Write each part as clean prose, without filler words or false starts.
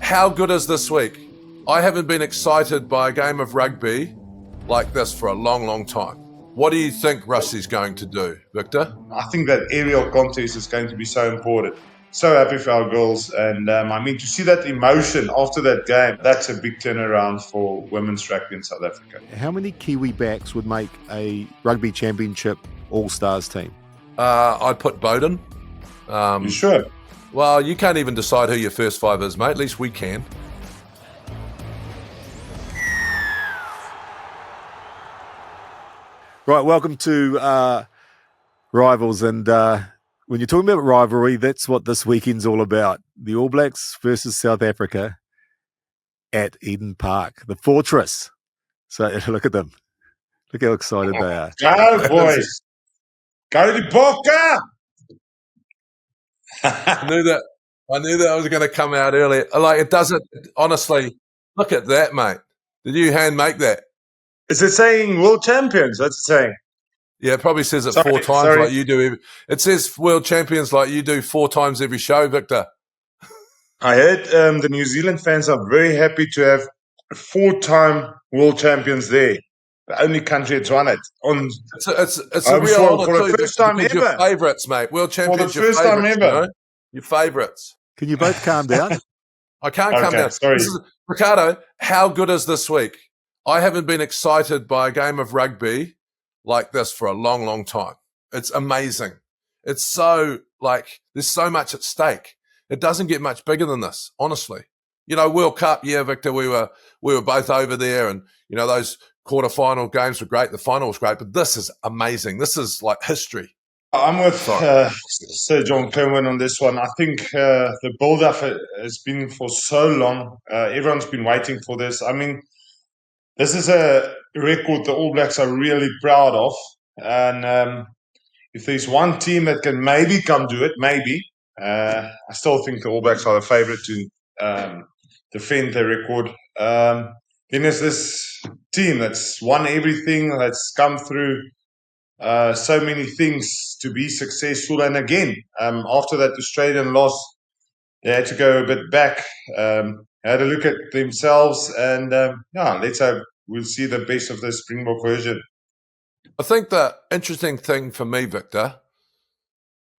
how good is this week? I haven't been excited by a game of rugby like this for a long, long time. What do you think Rusty's going to do, Victor? I think that aerial contest is going to be so important. So happy for our girls. And to see that emotion after that game, that's a big turnaround for women's rugby in South Africa. How many Kiwi backs would make a rugby championship all-stars team? I'd put Bowden. You sure? Well, you can't even decide who your first five is, mate. At least we can. Right, welcome to Rivals. And when you're talking about rivalry, that's what this weekend's all about. The All Blacks versus South Africa at Eden Park, the fortress. So look at them. Look how excited they are. Go, boys. Go to Boks. I knew that was going to come out earlier. Like, it doesn't, honestly, look at that, mate. Did you hand make that? Is it saying world champions? What's it saying? Yeah, it probably says it four times like you do. It says world champions like you do 4 times every show, Victor. I heard the New Zealand fans are very happy to have 4-time world champions there. The only country that's won it. It's a real honour for the first time ever. Your favourites, mate. World champions, for the first time ever. You know? Your favourites. Can you both calm down? I can't calm down. Sorry. Ricardo, how good is this week? I haven't been excited by a game of rugby like this for a long, long time. It's amazing. It's so, there's so much at stake. It doesn't get much bigger than this, honestly. You know, World Cup, yeah, Victor, we were both over there, and, you know, those quarterfinal games were great. The final was great, but this is amazing. This is like history. I'm with Sir John Kirwan on this one. I think the build-up has been for so long. Everyone's been waiting for this. I mean, this is a record the All Blacks are really proud of. And if there's one team that can maybe come do it, I still think the All Blacks are the favourite to defend their record. Then there's this team that's won everything, that's come through so many things to be successful. And again, after that Australian loss, they had to go a bit back, had a look at themselves, and let's hope we'll see the best of the Springbok version. I think the interesting thing for me, Victor,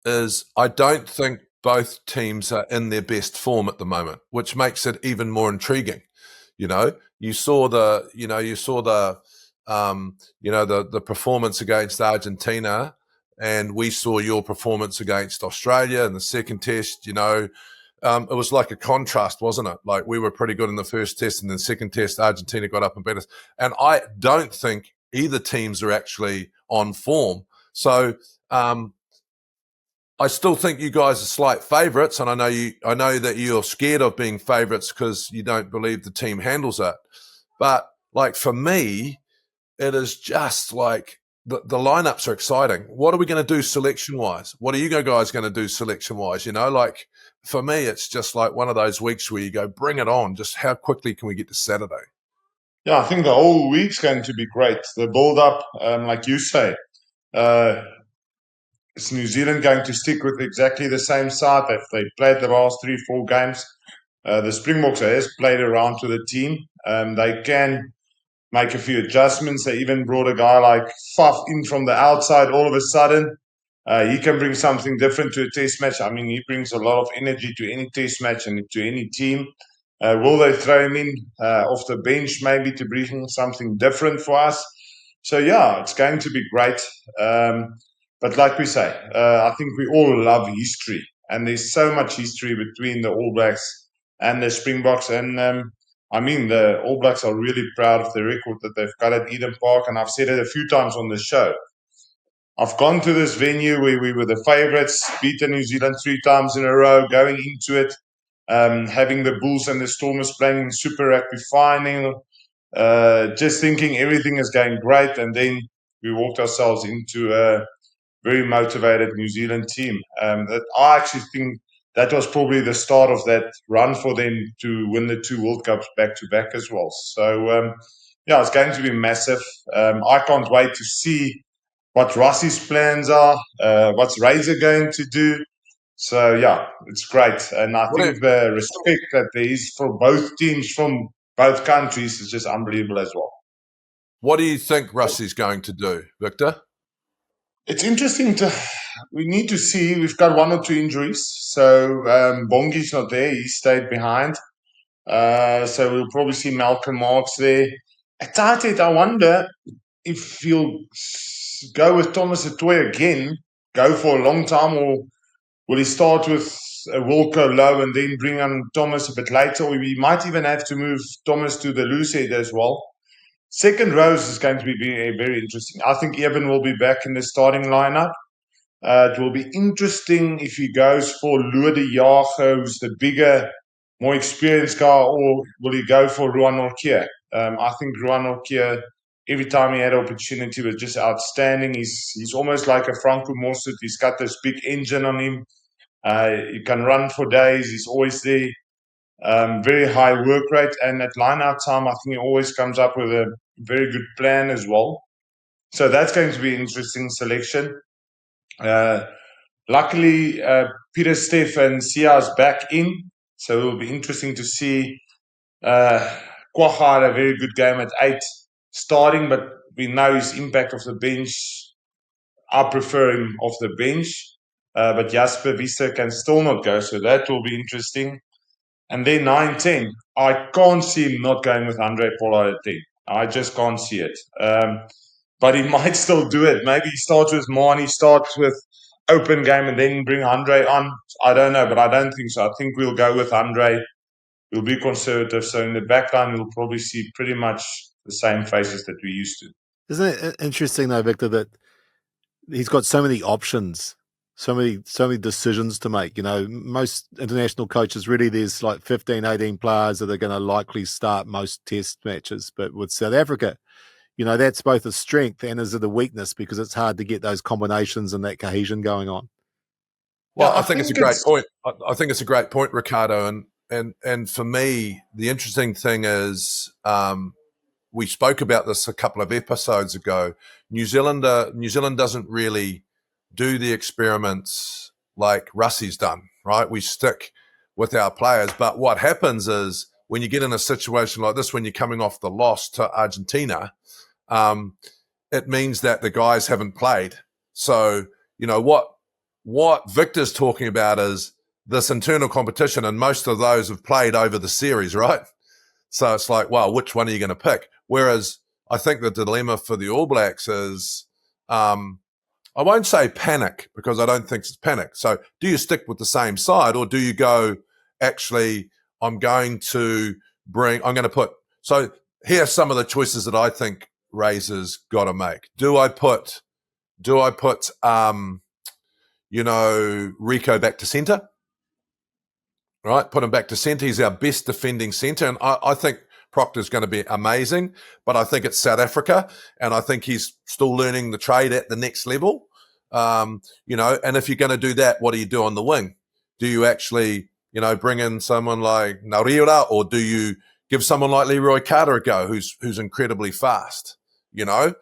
is I don't think both teams are in their best form at the moment, which makes it even more intriguing. You know, you saw the performance against Argentina, and we saw your performance against Australia in the second test. You know, it was like a contrast, wasn't it? Like, we were pretty good in the first test, and then the second test, Argentina got up and beat us. And I don't think either teams are actually on form. So I still think you guys are slight favourites, and I know that you're scared of being favourites because you don't believe the team handles it. But like, for me, it is just like the lineups are exciting. What are we going to do selection-wise? What are you guys going to do selection-wise? You know, like, for me, it's just like one of those weeks where you go, bring it on. Just how quickly can we get to Saturday? Yeah, I think the whole week's going to be great. The build-up, like you say, is New Zealand going to stick with exactly the same side that they played the last 3-4 games? The Springboks has played around to the team. They can make a few adjustments. They even brought a guy like Faf in from the outside all of a sudden. He can bring something different to a test match. I mean, he brings a lot of energy to any test match and to any team. Will they throw him in off the bench maybe to bring something different for us? So, yeah, it's going to be great. But like we say, I think we all love history. And there's so much history between the All Blacks and the Springboks. And the All Blacks are really proud of the record that they've got at Eden Park. And I've said it a few times on the show. I've gone to this venue where we were the favourites, beaten New Zealand 3 times in a row, going into it, having the Bulls and the Stormers playing in Super Rugby final, just thinking everything is going great. And then we walked ourselves into a very motivated New Zealand team. That I actually think that was probably the start of that run for them to win the 2 World Cups back-to-back as well. So, it's going to be massive. I can't wait to see what Rossi's plans are, what's Razor going to do. So, yeah, it's great. And I What do, think the respect that there is for both teams from both countries is just unbelievable as well. what do you think Rusty's going to do, Victor? It's interesting we need to see, we've got 1 or 2 injuries. So, Bongi's not there, he stayed behind. So we'll probably see Malcolm Marks there. At tight end, I wonder if he'll go with Thomas Atoy again, go for a long time, or will he start with Wilco low and then bring on Thomas a bit later? Or we might even have to move Thomas to the loose head as well. Second rows is going to be very interesting. I think Eben will be back in the starting lineup. It will be interesting if he goes for Lode Jager, who's the bigger, more experienced guy, or will he go for Ruan Orkia? I think Ruan Orkia, every time he had opportunity, was just outstanding. He's almost like a Franco Mostert. He's got this big engine on him. He can run for days. He's always there. Very high work rate. And at line-out time, I think he always comes up with a very good plan as well. So that's going to be an interesting selection. Luckily, Peter Steff and Sia's back in, so it will be interesting to see. Kwacha had a very good game at 8 starting, but we know his impact off the bench. I prefer him off the bench, but Jasper Wiese can still not go, so that will be interesting. And then 9-10, I can't see him not going with Andre Pollard at 10. I just can't see it. But he might still do it. Maybe he starts with Mani, starts with open game and then bring Andre on. I don't know, but I don't think so. I think we'll go with Andre. We'll be conservative. So in the back line, we'll probably see pretty much the same faces that we used to. Isn't it interesting though, Victor, that he's got so many options, so many decisions to make? You know, most international coaches, really, there's like 15, 18 players that are going to likely start most test matches. But with South Africa, you know, that's both a strength and is it a weakness because it's hard to get those combinations and that cohesion going on. Well, I think it's a great point. I think it's a great point, Ricardo. And for me, the interesting thing is we spoke about this a couple of episodes ago. New Zealand doesn't really do the experiments like Rusty's done, right? We stick with our players. But what happens is when you get in a situation like this, when you're coming off the loss to Argentina, it means that the guys haven't played. So, you know, what Victor's talking about is this internal competition, and most of those have played over the series, right? So it's like, well, which one are you going to pick? Whereas I think the dilemma for the All Blacks is, I won't say panic because I don't think it's panic. So do you stick with the same side or do you go, actually, I'm going to put, so here are some of the choices that I think Razor's got to make. Do I put you know, Rico back to centre? Right, put him back to centre. He's our best defending centre. And I think Proctor's going to be amazing, but I think it's South Africa, and I think he's still learning the trade at the next level. You know, and if you're going to do that, what do you do on the wing? Do you actually, you know, bring in someone like Nauriura, or do you give someone like Leroy Carter a go, who's incredibly fast? You know,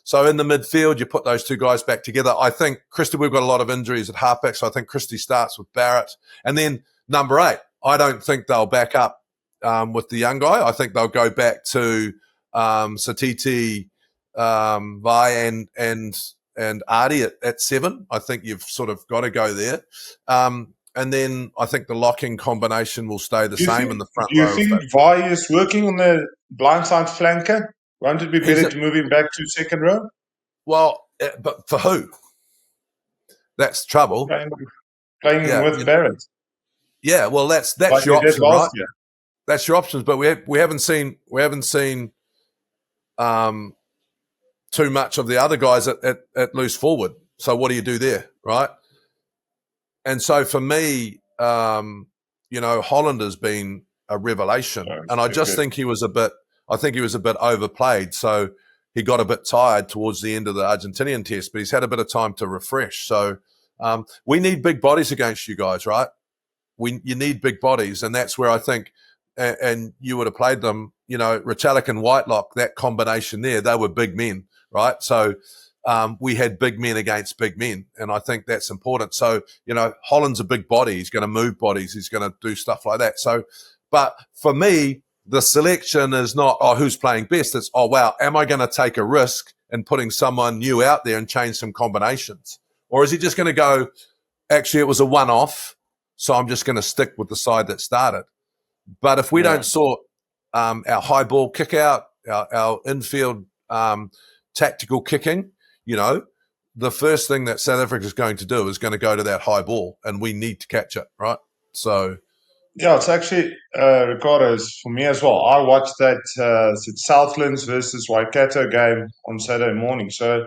so in the midfield, you put those two guys back together. I think Christie, we've got a lot of injuries at halfback, so I think Christie starts with Barrett, and then number 8. I don't think they'll back up with the young guy. I think they'll go back to Satiti, Vai, and Artie at 7. I think you've sort of got to go there. And then I think the locking combination will stay the same in the front row. Do you think Vai is working on the blindside flanker? Won't it be better to move him back to second row? Well, but for who? That's trouble. Playing with Barrett. Yeah, well, that's your option, right? Year. That's your options, but we haven't seen too much of the other guys at loose forward. So what do you do there, right? And so for me, you know, Holland has been a revelation, and I just think he was a bit overplayed. So he got a bit tired towards the end of the Argentinian test, but he's had a bit of time to refresh. So we need big bodies against you guys, right? You need big bodies, and that's where I think, and you would have played them, you know, Richarlic and Whitelock, that combination there, they were big men, right? So we had big men against big men, and I think that's important. So, Holland's a big body. He's going to move bodies. He's going to do stuff like that. So, but for me, the selection is not, who's playing best? It's, wow, am I going to take a risk in putting someone new out there and change some combinations? Or is he just going to go, actually, it was a one-off, so I'm just going to stick with the side that started? But if we don't sort our high ball kick out, our infield tactical kicking, the first thing that South Africa is going to do is going to go to that high ball, and we need to catch it, right? So, yeah, it's actually Ricardo, is for me as well. I watched that Southlands versus Waikato game on Saturday morning. So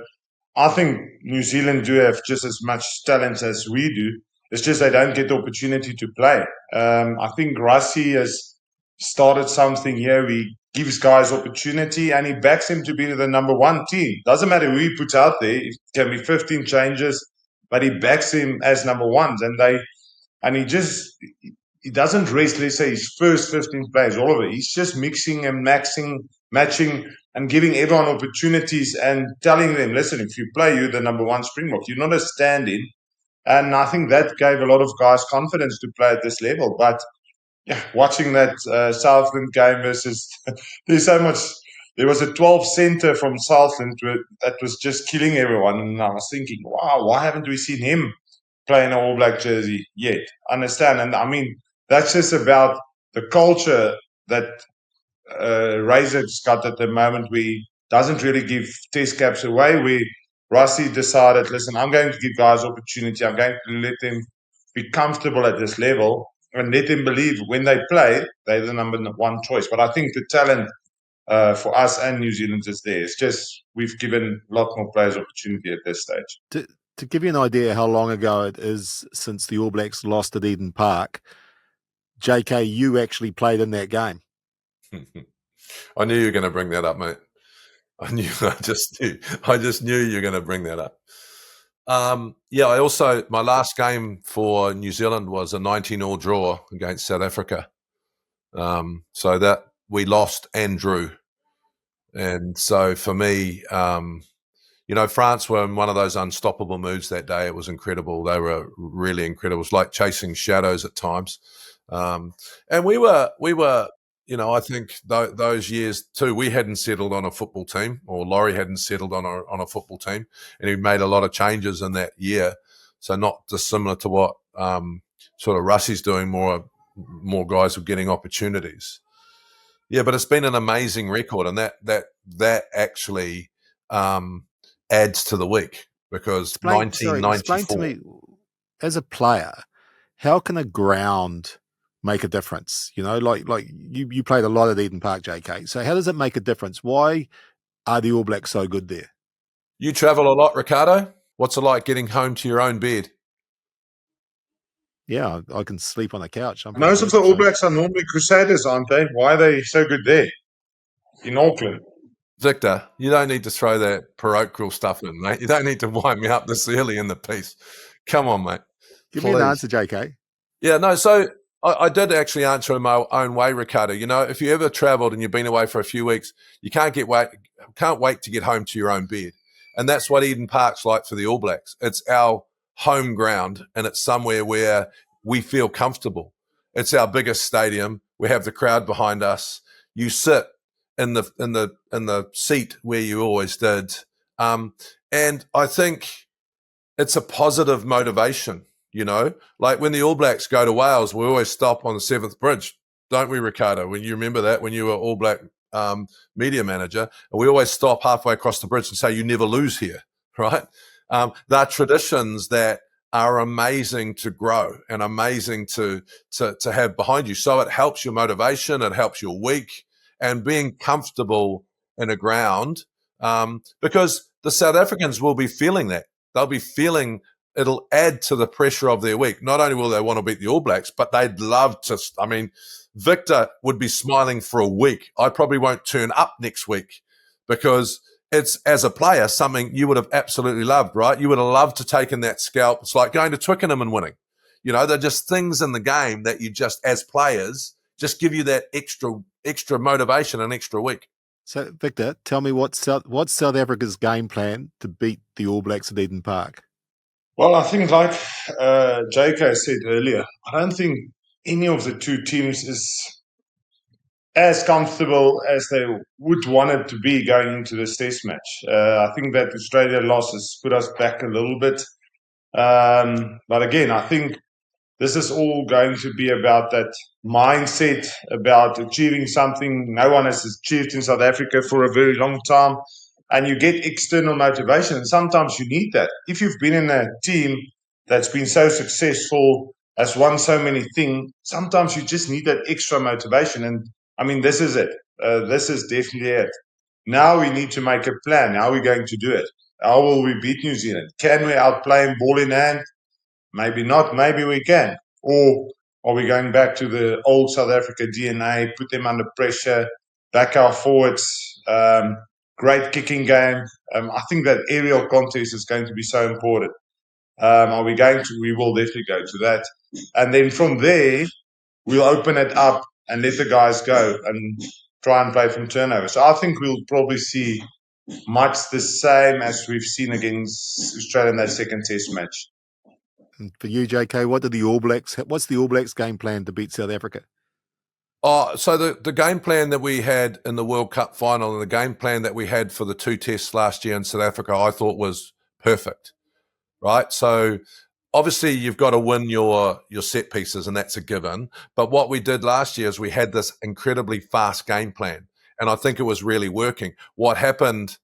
I think New Zealand do have just as much talent as we do. It's just they don't get the opportunity to play. I think Rassie has started something here. He gives guys opportunity and he backs him to be the number one team. Doesn't matter who he puts out there. It can be 15 changes, but he backs him as number ones. And he doesn't rest, let's say, his first 15 players, all of it. He's just mixing and matching and giving everyone opportunities and telling them, listen, if you play, you're the number one Springbok. You're not a stand-in. And I think that gave a lot of guys confidence to play at this level. But yeah, watching that Southland game versus, there's so much. There was a 12 center from Southland that was just killing everyone. And I was thinking, wow, why haven't we seen him play in an All Black jersey yet? Understand? And I mean, that's just about the culture that Razor's got at the moment. We doesn't really give test caps away. Rassie decided, listen, I'm going to give guys opportunity. I'm going to let them be comfortable at this level and let them believe when they play, they're the number one choice. But I think the talent for us and New Zealand is there. It's just we've given a lot more players opportunity at this stage. To give you an idea how long ago it is since the All Blacks lost at Eden Park, JK, you actually played in that game. I knew you were going to bring that up, mate. I just knew you were going to bring that up. My last game for New Zealand was a 19-all draw against South Africa. So that we lost and drew. And so for me, France were in one of those unstoppable moods that day. It was incredible. They were really incredible. It was like chasing shadows at times. And we were, I think those years too, we hadn't settled on a football team, or Laurie hadn't settled on a football team, and he made a lot of changes in that year. So not dissimilar to what sort of Russie's doing. More guys were getting opportunities. Yeah, but it's been an amazing record, and that actually adds to the week because 1994. Explain to me, as a player, how can a ground make a difference? Like you played a lot at Eden Park, JK. So how does it make a difference? Why are the All Blacks so good there? You travel a lot, Ricardo. What's it like getting home to your own bed? Yeah, I can sleep on the couch. Most of the All Blacks are normally Crusaders, aren't they? Why are they so good there in Auckland? Victor, you don't need to throw that parochial stuff in, mate. You don't need to wind me up this early in the piece. Come on, mate. Give me an answer, JK. Yeah, no, so I did actually answer in my own way, Ricardo. If you ever travelled and you've been away for a few weeks, you can't wait to get home to your own bed. And that's what Eden Park's like for the All Blacks. It's our home ground, and it's somewhere where we feel comfortable. It's our biggest stadium. We have the crowd behind us. You sit in the seat where you always did, and I think it's a positive motivation. Like when the All Blacks go to Wales, we always stop on the 7th Bridge, don't we, Ricardo? When you remember that, when you were All Black media manager, and we always stop halfway across the bridge and say, "You never lose here," right? They're traditions that are amazing to grow and amazing to have behind you. So it helps your motivation, it helps your week, and being comfortable in a ground, because the South Africans will be feeling that. They'll be feeling it'll add to the pressure of their week. Not only will they want to beat the All Blacks, but they'd love to. I mean, Victor would be smiling for a week. I probably won't turn up next week because it's, as a player, something you would have absolutely loved, right? You would have loved to take in that scalp. It's like going to Twickenham and winning. They're just things in the game that you just, as players, just give you that extra motivation and extra week. So, Victor, tell me what's South Africa's game plan to beat the All Blacks at Eden Park? Well, I think like JK said earlier, I don't think any of the two teams is as comfortable as they would want it to be going into this test match. I think that Australia loss has put us back a little bit. But again, I think this is all going to be about that mindset, about achieving something no one has achieved in South Africa for a very long time. And you get external motivation. And sometimes you need that. If you've been in a team that's been so successful, has won so many things, sometimes you just need that extra motivation. And I mean, this is it. This is definitely it. Now we need to make a plan. How are we going to do it? How will we beat New Zealand? Can we outplay them ball in hand? Maybe not. Maybe we can. Or are we going back to the old South Africa DNA, put them under pressure, back our forwards, great kicking game? I think that aerial contest is going to be so important. Are we going to? We will definitely go to that. And then from there, we'll open it up and let the guys go and try and play from turnover. So I think we'll probably see much the same as we've seen against Australia in that second test match. And for you, JK, what's the All Blacks game plan to beat South Africa? Oh, so the game plan that we had in the World Cup final and the game plan that we had for the two tests last year in South Africa, I thought was perfect, right? So obviously you've got to win your set pieces, and that's a given. But what we did last year is we had this incredibly fast game plan, and I think it was really working. What happened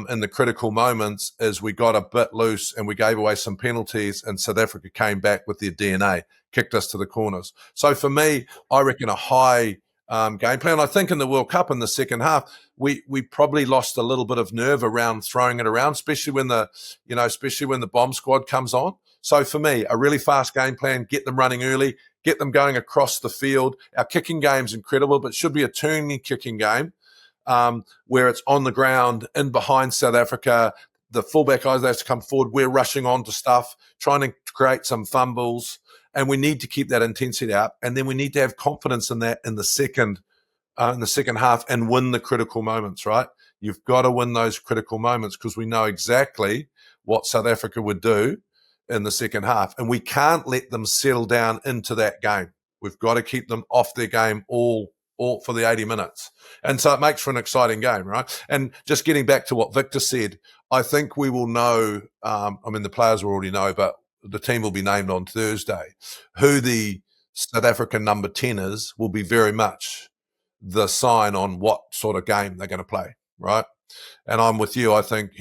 in the critical moments is we got a bit loose and we gave away some penalties, and South Africa came back with their DNA, kicked us to the corners. So for me, I reckon a high game plan. I think in the World Cup in the second half, we probably lost a little bit of nerve around throwing it around, especially when the bomb squad comes on. So for me, a really fast game plan, get them running early, get them going across the field. Our kicking game's incredible, but it should be a turning kicking game where it's on the ground, in behind South Africa. The fullback guys have to come forward. We're rushing on to stuff, trying to create some fumbles, and we need to keep that intensity up. And then we need to have confidence in that in the second half and win the critical moments, right? You've got to win those critical moments because we know exactly what South Africa would do in the second half. And we can't let them settle down into that game. We've got to keep them off their game all for the 80 minutes. And so it makes for an exciting game, right? And just getting back to what Victor said, I think we will know, the players will already know, but the team will be named on Thursday. Who the South African number 10 is will be very much the sign on what sort of game they're going to play, right? And I'm with you. I think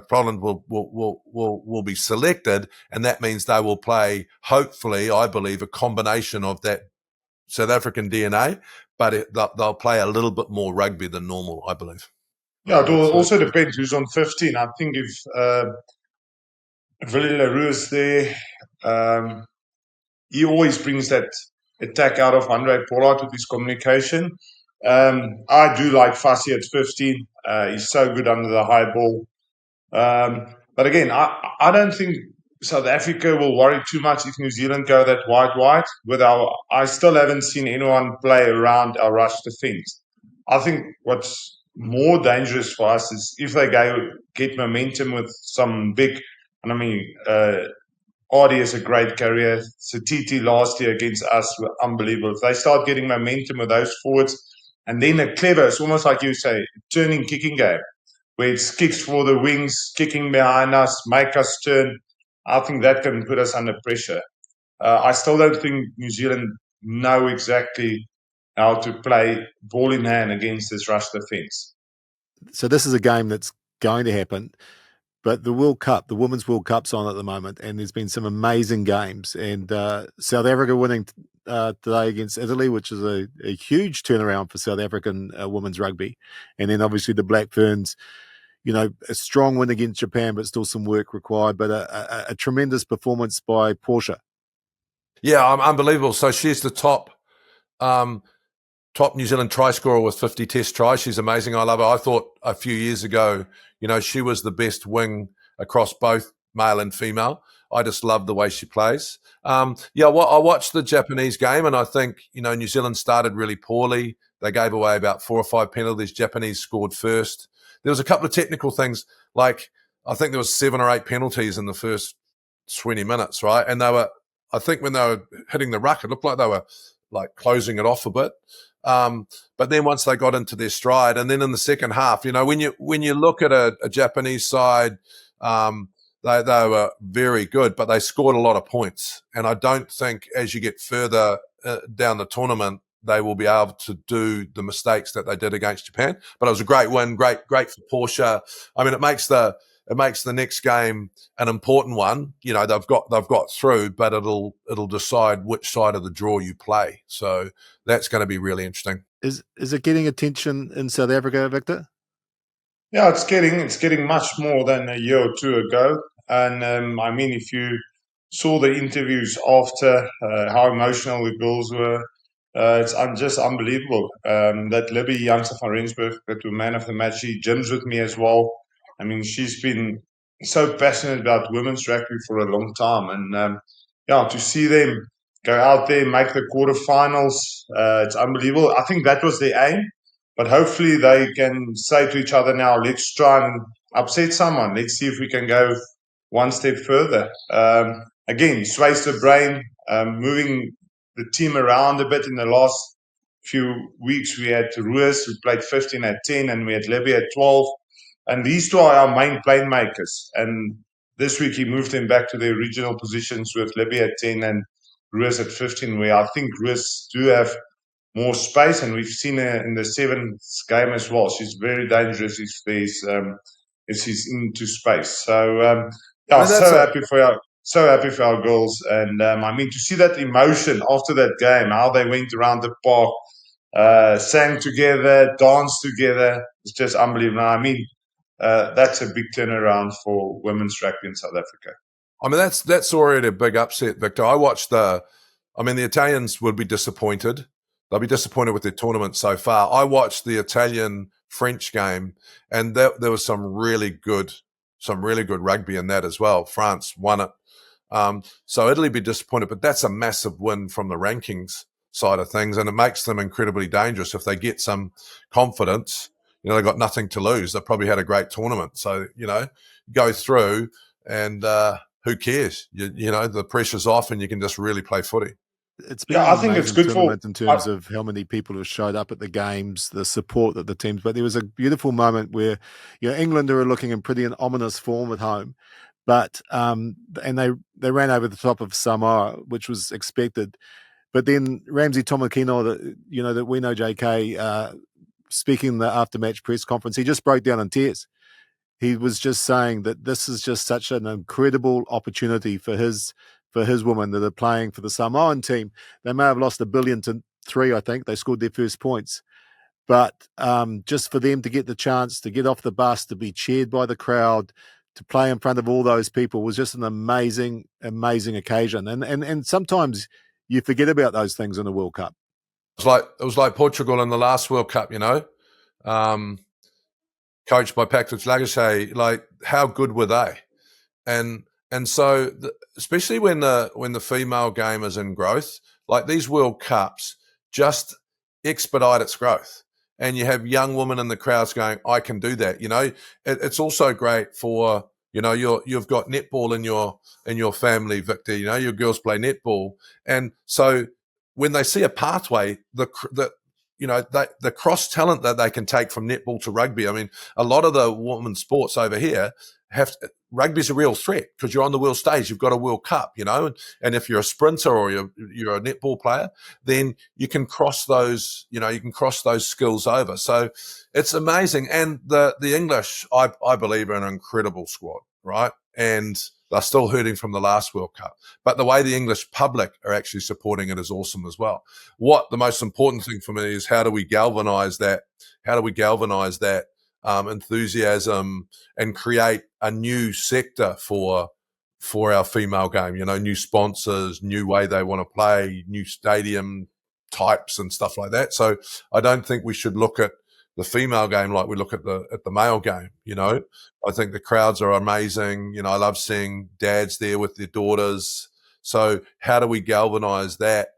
Poland will be selected, and that means they will play, hopefully, I believe, a combination of that South African DNA, but they'll play a little bit more rugby than normal, I believe. Yeah, it will also depend who's on 15. I think if Willie LaRue is there, he always brings that attack out of Andre Pollard with his communication. I do like Fassi at 15. He's so good under the high ball. But again, I don't think South Africa will worry too much if New Zealand go that wide. I still haven't seen anyone play around our rush defence. I think what's more dangerous for us is if they get momentum with some big, and I mean, Audi is a great career. Satiti last year against us were unbelievable. If they start getting momentum with those forwards, and then it's almost like you say, turning kicking game, where it's kicks for the wings, kicking behind us, make us turn. I think that can put us under pressure. I still don't think New Zealand know exactly how to play ball in hand against this rush defence. So this is a game that's going to happen, but the World Cup, the Women's World Cup's on at the moment, and there's been some amazing games. And South Africa winning today against Italy, which is a huge turnaround for South African women's rugby. And then obviously the Black Ferns, a strong win against Japan, but still some work required. But a tremendous performance by Portia. Yeah, unbelievable. So she's the top New Zealand try scorer with 50 test tries. She's amazing. I love her. I thought a few years ago, she was the best wing across both male and female. I just love the way she plays. I watched the Japanese game, and I think, New Zealand started really poorly. They gave away about 4 or 5 penalties. Japanese scored first. There was a couple of technical things, like I think there was 7 or 8 penalties in the first 20 minutes, right? And I think when they were hitting the ruck, it looked like they were like closing it off a bit. But then once they got into their stride, and then in the second half, when you look at a Japanese side, they were very good, but they scored a lot of points. And I don't think as you get further down the tournament, they will be able to do the mistakes that they did against Japan. But it was a great win, great for Portia. I mean, it makes the next game an important one. They've got through, but it'll decide which side of the draw you play. So that's going to be really interesting. Is it getting attention in South Africa, Victor? Yeah, it's getting much more than a year or two ago. And I mean, if you saw the interviews after, how emotional the girls were, it's just unbelievable. That Libby Janssen van Rensburg, that was man of the match, she gyms with me as well. I mean, she's been so passionate about women's rugby for a long time. And to see them go out there, make the quarterfinals, it's unbelievable. I think that was their aim. But hopefully they can say to each other now, let's try and upset someone. Let's see if we can go one step further. Again, sways the brain, moving the team around a bit in the last few weeks. We had Ruiz, who played 15 at 10, and we had Libby at 12. And these two are our main playmakers. And this week he moved them back to their original positions with Libby at 10 and Ruiz at 15, where I think Ruiz do have more space, and we've seen her in the 7th game as well. She's very dangerous if she's into space. So happy for our girls, and I mean, to see that emotion after that game, how they went around the park, sang together, danced together, it's just unbelievable. I mean, that's a big turnaround for women's rugby in South Africa. I mean, that's already a big upset, Victor. The Italians would be disappointed. They'll be disappointed with their tournament so far. I watched the Italian-French game, and there was some really good rugby in that as well. France won it. So Italy be disappointed, but that's a massive win from the rankings side of things, and it makes them incredibly dangerous. If they get some confidence, they've got nothing to lose. They probably had a great tournament. So, go through, and who cares? The pressure's off, and you can just really play footy. It's been I think it's good tournament in terms of how many people have showed up at the games, the support that the teams. But there was a beautiful moment where, England are looking in pretty an ominous form at home, but and they ran over the top of Samoa, which was expected. But then Ramsey Tomakino, that we know, JK, speaking in the after-match press conference, he just broke down in tears. He was just saying that this is just such an incredible opportunity for his women that are playing for the Samoan team. They may have lost 1 billion to 3, I think. They scored their first points. But just for them to get the chance to get off the bus, to be cheered by the crowd, to play in front of all those people was just an amazing, amazing occasion. And sometimes you forget about those things in the World Cup. It was like Portugal in the last World Cup, coached by Patrick Lagache. Like, how good were they? And so, especially when the female game is in growth, like these World Cups just expedite its growth. And you have young women in the crowds going, I can do that. It's also great for, you've got netball in your family, Victor. Your girls play netball. And so when they see a pathway, the cross talent that they can take from netball to rugby. I mean, a lot of the women's sports over here rugby's a real threat because you're on the world stage. You've got a World Cup, and if you're a sprinter or you're a netball player, then you can cross those, skills over. So it's amazing. And the English, I believe, are an incredible squad, right? And they're still hurting from the last World Cup. But the way the English public are actually supporting it is awesome as well. What the most important thing for me is how do we galvanize that? How do we galvanize that enthusiasm and create a new sector for our female game, new sponsors, new way they want to play, new stadium types and stuff like that. So I don't think we should look at the female game like we look at the male game. I think the crowds are amazing. I love seeing dads there with their daughters. So how do we galvanise that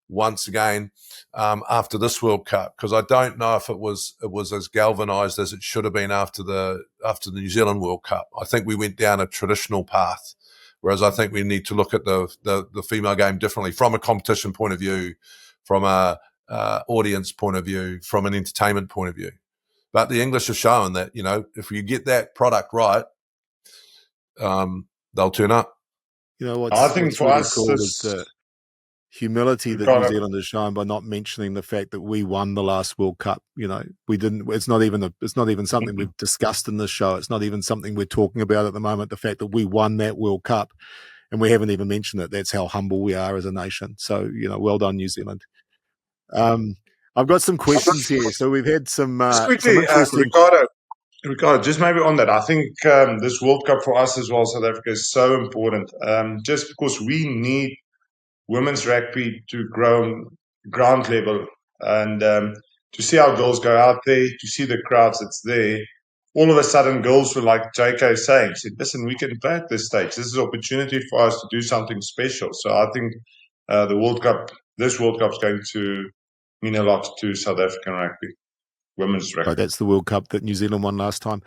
once again after this World Cup? Because I don't know if it was as galvanised as it should have been after the New Zealand World Cup. I think we went down a traditional path, whereas I think we need to look at the female game differently from a competition point of view, from a audience point of view, from an entertainment point of view. But the English have shown that, if you get that product right, they'll turn up. I think what's for really us, cool is the humility that New Zealand has shown by not mentioning the fact that we won the last World Cup. We didn't. It's not even something we've discussed in this show. It's not even something we're talking about at the moment. The fact that we won that World Cup, and we haven't even mentioned it. That's how humble we are as a nation. So well done, New Zealand. I've got some questions here. So we've had some just quickly, interesting. Ricardo, just maybe on that, I think this World Cup for us as well, South Africa, is so important. Just because we need women's rugby to grow on ground level, and to see our girls go out there, to see the crowds that's there. All of a sudden, girls were like JK saying, said, "Listen, we can play at this stage. This is an opportunity for us to do something special." So I think this World Cup is going to mean a lot to South African rugby. Women's rugby. Oh, that's the World Cup that New Zealand won last time.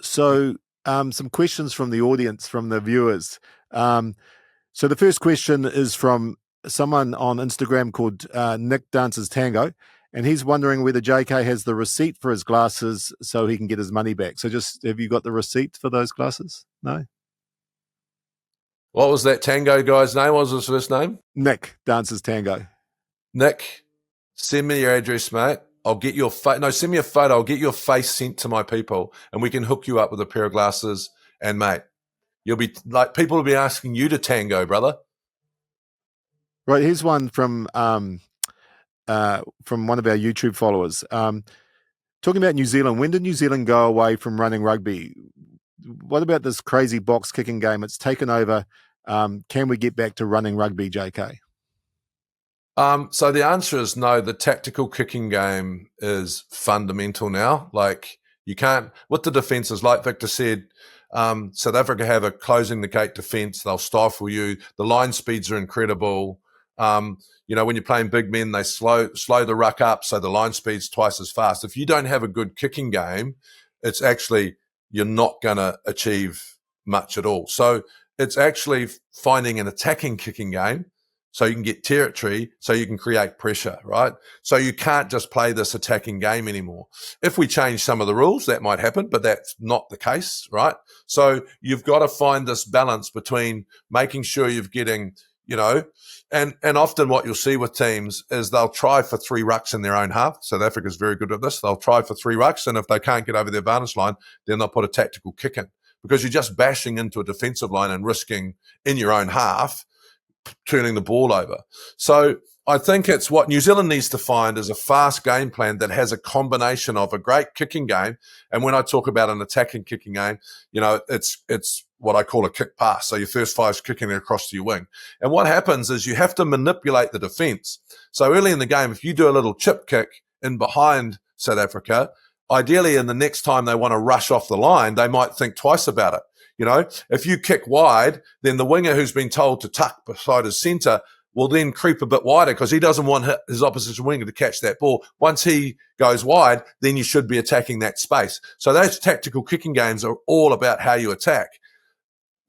Some questions from the audience, from the viewers. So the first question is from someone on Instagram called Nick Dances Tango, and he's wondering whether JK has the receipt for his glasses so he can get his money back. So just, have you got the receipt for those glasses? No? What was that Tango guy's name? What was his first name? Nick Dances Tango. Nick, send me your address, mate. I'll get your send me a photo. I'll get your face sent to my people, and we can hook you up with a pair of glasses. And mate, you'll be like, people will be asking you to tango, brother. Right, here's one from one of our YouTube followers. Talking about New Zealand, when did New Zealand go away from running rugby? What about this crazy box kicking game? It's taken over. Can we get back to running rugby, JK? So the answer is no. The tactical kicking game is fundamental now. Like, you can't, with the defences, like Victor said, South Africa have a closing the gate defence. They'll stifle you. The line speeds are incredible. When you're playing big men, they slow the ruck up, so the line speed's twice as fast. If you don't have a good kicking game, it's actually, you're not going to achieve much at all. So it's actually finding an attacking kicking game so you can get territory, so you can create pressure, right? So you can't just play this attacking game anymore. If we change some of the rules, that might happen, but that's not the case, right? So you've got to find this balance between making sure you're getting, and often what you'll see with teams is they'll try for 3 rucks in their own half. South Africa's very good at this. They'll try for 3 rucks, and if they can't get over their advantage line, then they'll put a tactical kick in, because you're just bashing into a defensive line and risking in your own half turning the ball over. So I think it's what New Zealand needs to find is a fast game plan that has a combination of a great kicking game. And when I talk about an attacking kicking game, it's what I call a kick pass. So your first 5's kicking it across to your wing. And what happens is you have to manipulate the defense. So early in the game, if you do a little chip kick in behind South Africa, ideally in the next time they want to rush off the line, they might think twice about it. If you kick wide, then the winger who's been told to tuck beside his centre will then creep a bit wider because he doesn't want his opposition winger to catch that ball. Once he goes wide, then you should be attacking that space. So those tactical kicking games are all about how you attack.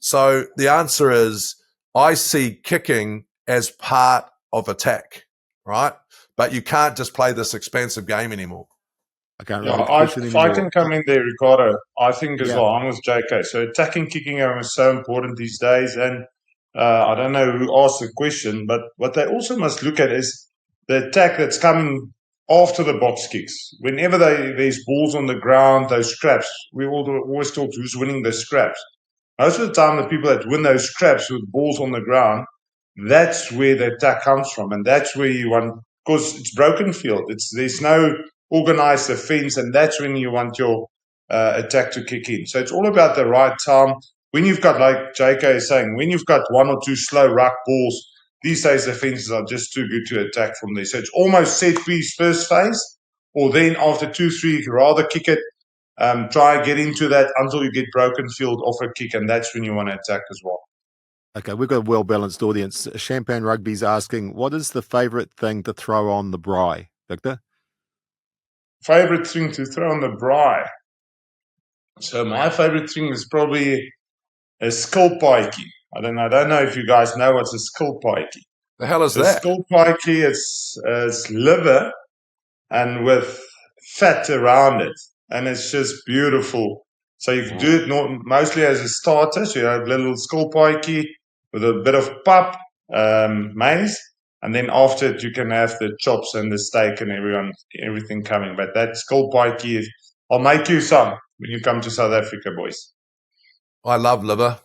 So the answer is, I see kicking as part of attack, right? But you can't just play this expansive game anymore. I can't if I can come in there, Ricardo, I think as well, I'm with JK. So attacking, kicking game is so important these days. And I don't know who asked the question, but what they also must look at is the attack that's coming after the box kicks. Whenever there's balls on the ground, those scraps, we always talk who's winning the scraps. Most of the time, the people that win those scraps with balls on the ground, that's where the attack comes from. And that's where you want, because it's broken field. There's no organized defense, and that's when you want your attack to kick in. So it's all about the right time. When you've got, like JK is saying, when you've got 1 or 2 slow ruck balls, these days defenses are just too good to attack from there. So it's almost set piece first phase, or then after 2-3, rather kick it, try get into that until you get broken field off a kick, and that's when you want to attack as well. Okay, we've got a well-balanced audience. Champagne Rugby's asking, what is the favourite thing to throw on the braai, Victor? Favorite thing to throw on the braai? So my favorite thing is probably a skilpaitjie. I don't know if you guys know what's a skilpaitjie. The hell is The that? skilpaitjie is liver and with fat around it, and it's just beautiful. So you can do it mostly as a starter. So you have a little skilpaitjie with a bit of pap, maize, and then after it you can have the chops and the steak and everything coming. But that skilpaitjie, I'll make you some when you come to South Africa, boys. I love liver.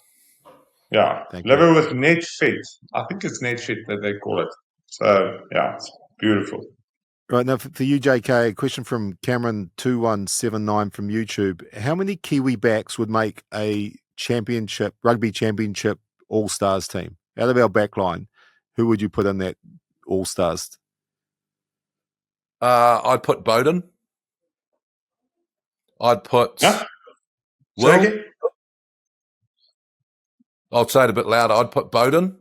Yeah, Thank liver you. with net fat. I think it's net fat that they call it. So yeah, it's beautiful. Right, now for you, JK, a question from Cameron2179 from YouTube. How many Kiwi backs would make a rugby championship all-stars team? Out of our backline, who would you put in that all-stars? I'd put Bowden. I'd put Will. I'll say it a bit louder. I'd put Bowden.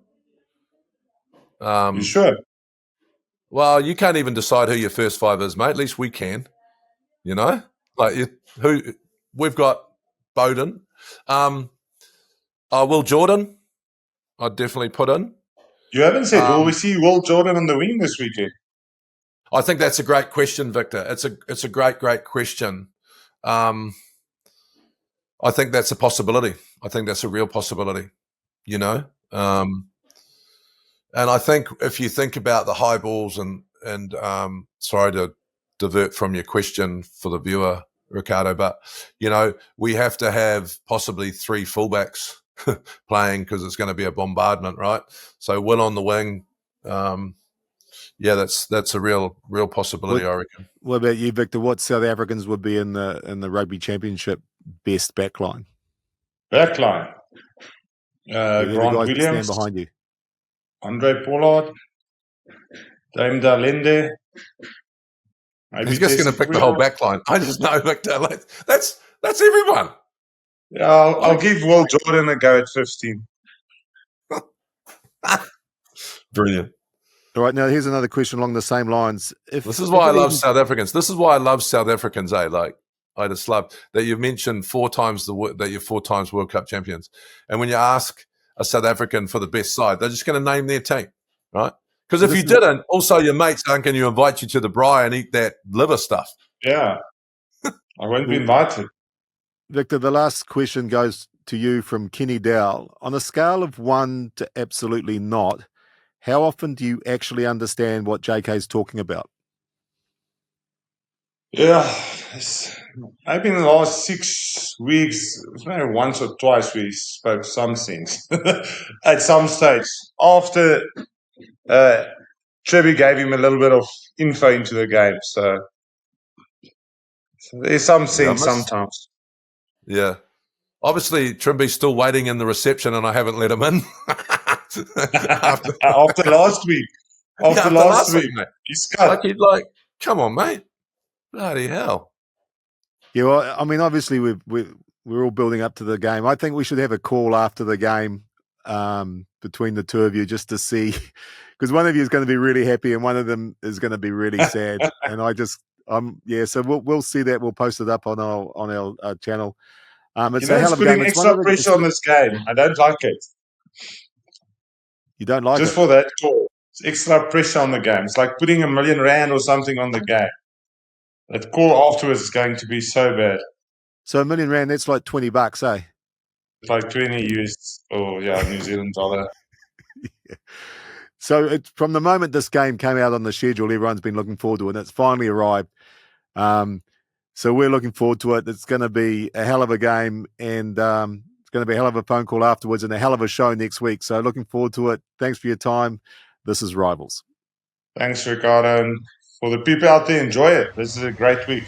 You sure? Well, you can't even decide who your first five is, mate. At least we can. You know, we've got Bowden. Will Jordan, I'd definitely put in. You haven't said, will we see Will Jordan on the wing this weekend? I think that's a great question, Victor. It's a great question. I think that's a possibility. I think that's a real possibility, you know. And I think if you think about the high balls and sorry to divert from your question for the viewer, Ricardo, but, you know, we have to have possibly 3 fullbacks playing because it's going to be a bombardment, right? So Will on the wing, yeah, that's a real possibility, I reckon. What about you, Victor? What South Africans would be in the Rugby Championship best backline? Backline. Grant Williams. Stand behind you. Andre Pollard. Dame Dalende. He's just going to pick the whole backline. I just know, Victor. That's everyone. Yeah, I'll give Will Jordan a go at 15. Brilliant. All right, now here's another question along the same lines. This is why I love South Africans. This is why I love South Africans, eh? Like, I just love that you've mentioned 4 times that you're 4 times World Cup champions. And when you ask a South African for the best side, they're just going to name their team, right? Because if you didn't, also your mates aren't going to invite you to the braai and eat that liver stuff. Yeah, I won't be invited. Victor, the last question goes to you from Kenny Dowell. On a scale of 1 to absolutely not, how often do you actually understand what JK's talking about? Yeah, maybe in the last 6 weeks, maybe once or twice we spoke some things at some stage. After Trevi gave him a little bit of info into the game, so there's some things sometimes. Yeah. Obviously, Trimby's still waiting in the reception and I haven't let him in. After last week. After last week, mate. He's cut. Come on, mate. Bloody hell. Yeah, well, I mean, obviously we're all building up to the game. I think we should have a call after the game between the two of you just to see, because one of you is going to be really happy and one of them is going to be really sad. And so we'll see that. We'll post it up on our channel. It's a hell of a game. It's putting extra pressure on this game. I don't like it. You don't like it? Just for that call. It's extra pressure on the game. It's like putting R1 million or something on the game. That call afterwards is going to be so bad. So R1 million, that's like $20, eh? It's like 20 US or New Zealand dollar. Yeah. So from the moment this game came out on the schedule, everyone's been looking forward to it, and it's finally arrived. So we're looking forward to it. It's going to be a hell of a game, and it's going to be a hell of a phone call afterwards and a hell of a show next week. So looking forward to it. Thanks for your time. This is Rivals. Thanks, Ricardo. And for the people out there, enjoy it. This is a great week.